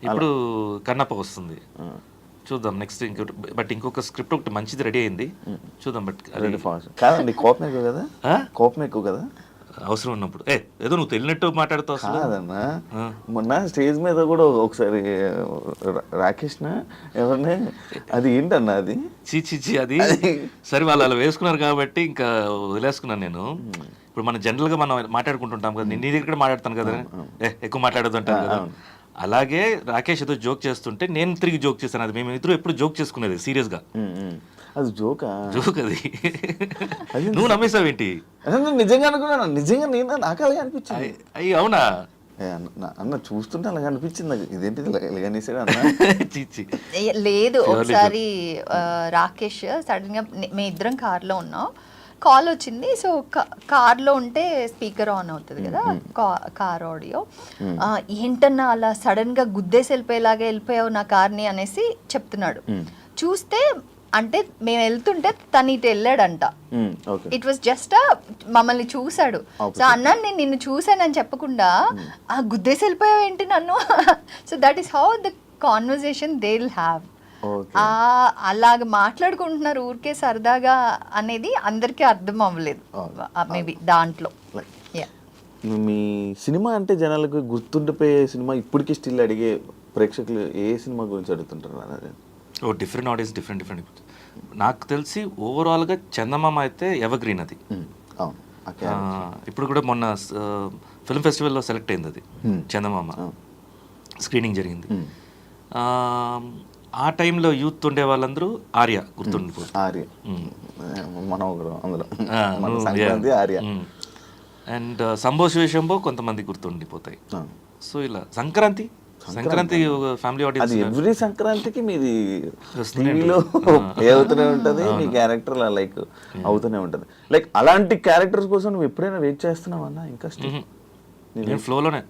ఇప్పుడు కన్నప్ప వస్తుంది, చూద్దాం నెక్స్ట్. ఇంకోటి బట్ ఇంకొక స్క్రిప్ట్ ఒకటి మంచిది రెడీ అయింది, చూద్దాం. బట్ అది కాదండి, కోపం ఎక్కువ కదా, కోపం ఎక్కువ కదా అవసరం ఉన్నప్పుడు. ఏదో నువ్వు తెలియనట్టు మాట్లాడుతావు అసలు. కాదన్నా, మొన్న స్టేజ్ మీద కూడా ఒకసారి రాకేష్ ఎవరిని, అది ఏంటన్నా అది చీచి అది సరే వాళ్ళు అలా వేసుకున్నారు కాబట్టి ఇంకా వదిలేసుకున్నాను నేను. ఇప్పుడు మనం జనరల్గా మనం మాట్లాడుకుంటుంటాం కదా, నీ దగ్గర కూడా మాట్లాడతాను కదా, ఎక్కువ మాట్లాడదు అంటాను కదా. అలాగే రాకేష్ ఏదో జోక్ చేస్తుంటే నేను తిరిగి జోక్ చేశాను. అది మేము ఇద్దరు ఎప్పుడు జోక్ చేసుకునేది సీరియస్గా. అది జోక్ అది నువ్వు నమ్మేసావేంటి? నిజంగా అనుకున్నాను, నిజంగా నేను నాకు అలాగే అనిపించింది. అయ్యి అవునా అన్న, చూస్తుంటే అలాగే అనిపించింది నాకు, ఇదేంటిది ఇలాగనేసాడు అన్న. చీచి లేదు, ఒకసారి రాకేష్ సడన్ గా మేము ఇద్దరం కార్లో ఉన్నాం, కాల్ వచ్చింది. సో కార్లో ఉంటే స్పీకర్ ఆన్ అవుతుంది కదా, కార్ ఆడియో. ఏంటన్నా అలా సడన్ గా గుద్దేసి వెళ్ళిపోయావు నా కార్ని అనేసి చెప్తున్నాడు. చూస్తే అంటే మేము వెళ్తుంటే తను ఇటు వెళ్ళాడంట. ఇట్ వాస్ జస్ట్ మమ్మల్ని చూసాడు. సో అన్నా నేను నిన్ను చూసానని చెప్పకుండా గుద్దేసి వెళ్ళిపోయావు ఏంటి నన్ను. So that is how the conversation they will have. అలాగ మాట్లాడుకుంటున్నారు ఊరికే సరదాగా అనేది అందరికీ అర్థం అవ్వలేదు మేబీ దాంట్లో. మీ సినిమా అంటే జనాలకు గుర్తుండిపోయే సినిమా, ఇప్పటికీ స్టిల్ అడిగే ప్రేక్షకులు ఏ సినిమా గురించి అడుగుతుంటారు? Different audience, different. నాకు తెలిసి ఓవరాల్గా చందమామ అయితే ఎవర్ గ్రీన్. అది ఇప్పుడు కూడా మొన్న ఫిల్మ్ ఫెస్టివల్లో సెలెక్ట్ అయింది అది, చందమామ స్క్రీనింగ్ జరిగింది. ఆ టైంలో యూత్ ఉండే వాళ్ళందరూ ఆర్య గుర్తుండిపోతుంది. ఆర్య అండ్ సంభోషంబో కొంతమంది గుర్తుండిపోతాయి. సో ఇలా సంక్రాంతి ఫ్యామిలీ ఆడియన్స్, ఎవ్రీ సంక్రాంతికి మీది టీవీలో అవుతూనే ఉంటుంది, మీ క్యారెక్టర్ లైక్ అవుతూనే ఉంటుంది. లైక్ అలాంటి క్యారెక్టర్స్ కోసం నువ్వు ఎప్పుడైనా వెయిట్ చేస్తున్నావన్నా? ఇంకా నేను ఫ్లోలోనే